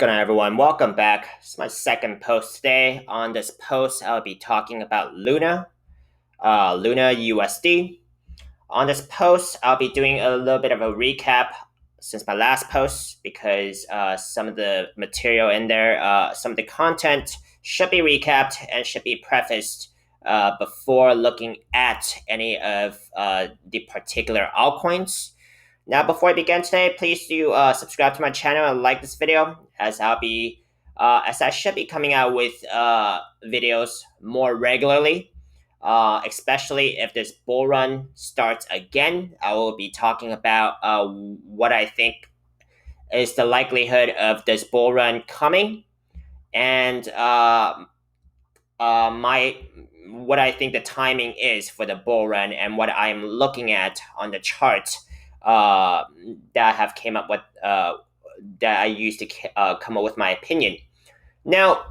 going on, everyone? Welcome back. It's my second post today. On this post, I'll be talking about Luna USD. On this post, I'll be doing a little bit of a recap since my last post because some of the material in there, some of the content should be recapped and should be prefaced before looking at any of the particular altcoins. Now, before I begin today, please do subscribe to my channel and like this video, as as I should be coming out with videos more regularly. Especially if this bull run starts again, I will be talking about what I think is the likelihood of this bull run coming, and my what I think the timing is for the bull run, and what I'm looking at on the chart that I have came up with that I used to come up with my opinion. Now,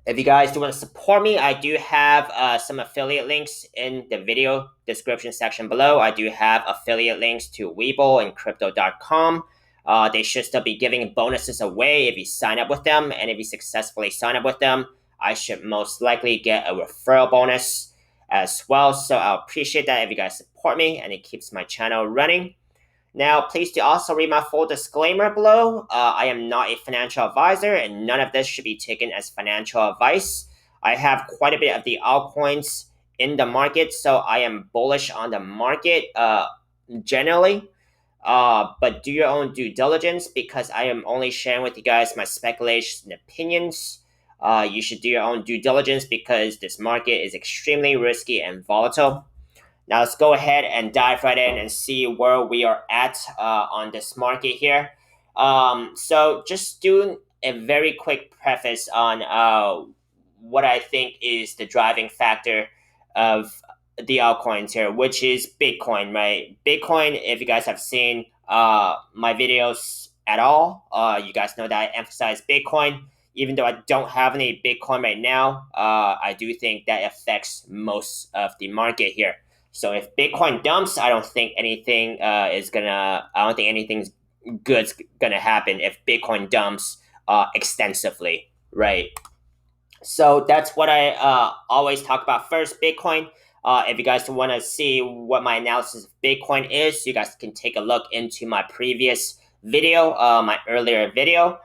if you guys do want to support me, I do have some affiliate links in the video description section below. I do have affiliate links to Webull and Crypto.com. They should still be giving bonuses away if you sign up with them, and if you successfully sign up with them, I should most likely get a referral bonus as well. So I'll appreciate that if you guys support me, and it keeps my channel running. Now, please do also read my full disclaimer below. I am not a financial advisor, and none of this should be taken as financial advice. I have quite a bit of the altcoins in the market, so I am bullish on the market generally. But do your own due diligence, because I am only sharing with you guys my speculations and opinions. You should do your own due diligence because this market is extremely risky and volatile. Now let's go ahead and dive right in and see where we are at on this market here. So just doing a very quick preface on what I think is the driving factor of the altcoins here, which is Bitcoin, right? Bitcoin, if you guys have seen my videos at all, you guys know that I emphasize Bitcoin. Even though I don't have any Bitcoin right now, I do think that affects most of the market here. So if Bitcoin dumps, I don't think anything I don't think anything's good's gonna happen if Bitcoin dumps extensively, right? So that's what I always talk about first, Bitcoin. If you guys want to see what my analysis of Bitcoin is, you guys can take a look into my previous video, my earlier video.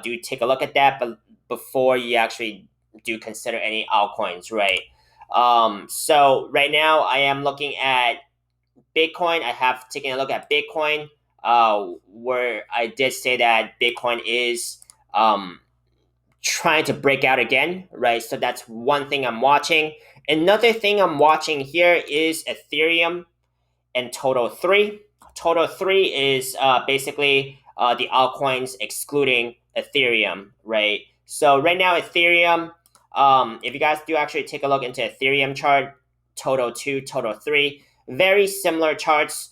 Do take a look at that, but before you actually do consider any altcoins, right? So right now I am looking at Bitcoin. I have taken a look at Bitcoin, where I did say that Bitcoin is trying to break out again, right? So that's one thing I'm watching. Another thing I'm watching here is Ethereum and Total 3. Total 3 is basically the altcoins excluding Ethereum, right? So right now, Ethereum, if you guys do actually take a look into Ethereum chart, Total 2, Total 3, very similar charts.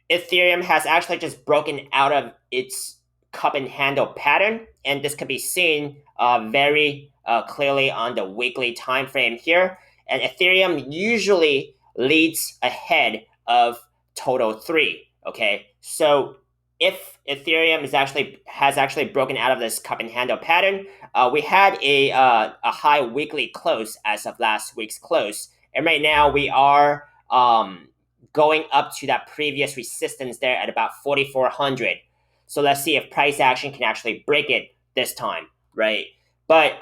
Ethereum has actually just broken out of its cup and handle pattern, and this can be seen very clearly on the weekly time frame here. And Ethereum usually leads ahead of Total 3. Okay, so if Ethereum has actually broken out of this cup and handle pattern, we had a high weekly close as of last week's close, and right now we are going up to that previous resistance there at about 4,400. So let's see if price action can actually break it this time, right? But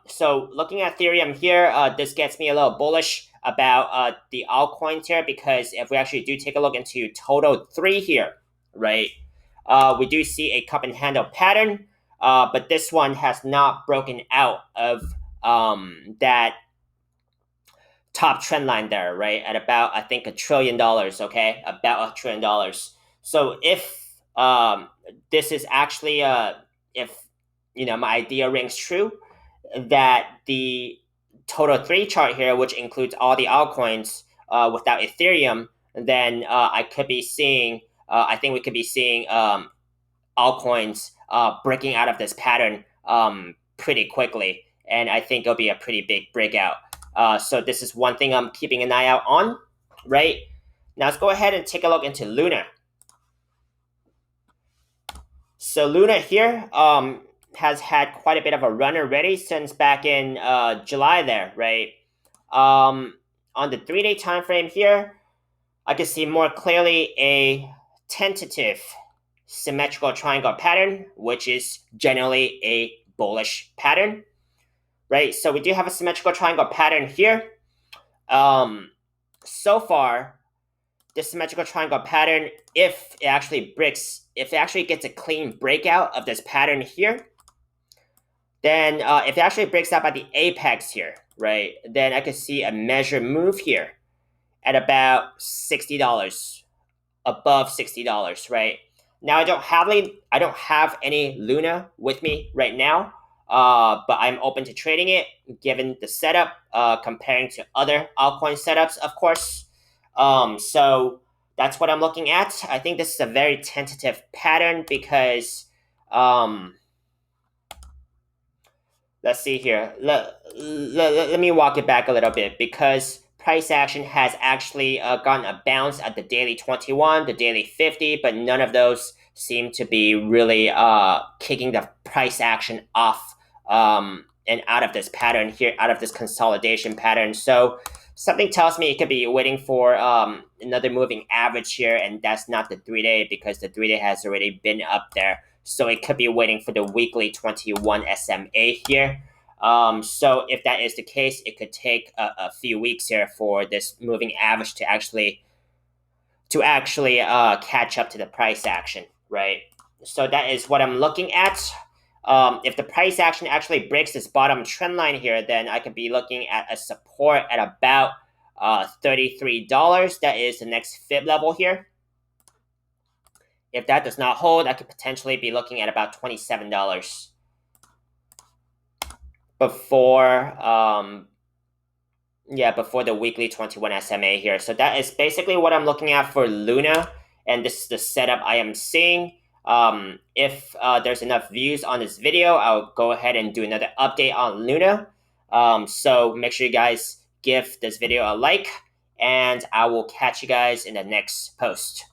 so looking at Ethereum here, this gets me a little bullish about the altcoins here, because if we actually do take a look into Total 3 here, right, we do see a cup and handle pattern, but this one has not broken out of that top trend line there, right, at about, I think, $1 trillion, okay, about $1 trillion. So if this is actually, if my idea rings true, that the Total 3 chart here, which includes all the altcoins without Ethereum, then I could be seeing, I think we could be seeing altcoins breaking out of this pattern pretty quickly. And I think it'll be a pretty big breakout. So this is one thing I'm keeping an eye out on, right? Now let's go ahead and take a look into Luna. So Luna here, has had quite a bit of a run already since back in July there, right? Um, on the 3-day time frame here, I can see more clearly a tentative symmetrical triangle pattern, which is generally a bullish pattern, right? So we do have a symmetrical triangle pattern here. So far, this symmetrical triangle pattern, if it actually gets a clean breakout of this pattern here, then if it actually breaks out by the apex here, right, then I could see a measure move here at about $60, above $60, right? Now I don't have any Luna with me right now, but I'm open to trading it given the setup, comparing to other altcoin setups, of course. So that's what I'm looking at. I think this is a very tentative pattern because let's see here. Let me walk it back a little bit because price action has actually gotten a bounce at the daily 21, the daily 50, but none of those seem to be really kicking the price action off and out of this pattern here, out of this consolidation pattern. So something tells me it could be waiting for another moving average here, and that's not the 3-day because the 3-day has already been up there. So it could be waiting for the weekly 21 SMA here. So if that is the case, it could take a few weeks here for this moving average to actually catch up to the price action, right? So that is what I'm looking at. If the price action actually breaks this bottom trend line here, then I could be looking at a support at about $33. That is the next fib level here. If that does not hold, I could potentially be looking at about $27 before before the weekly 21 SMA here. So that is basically what I'm looking at for Luna, and this is the setup I am seeing. If there's enough views on this video, I'll go ahead and do another update on Luna. So make sure you guys give this video a like, and I will catch you guys in the next post.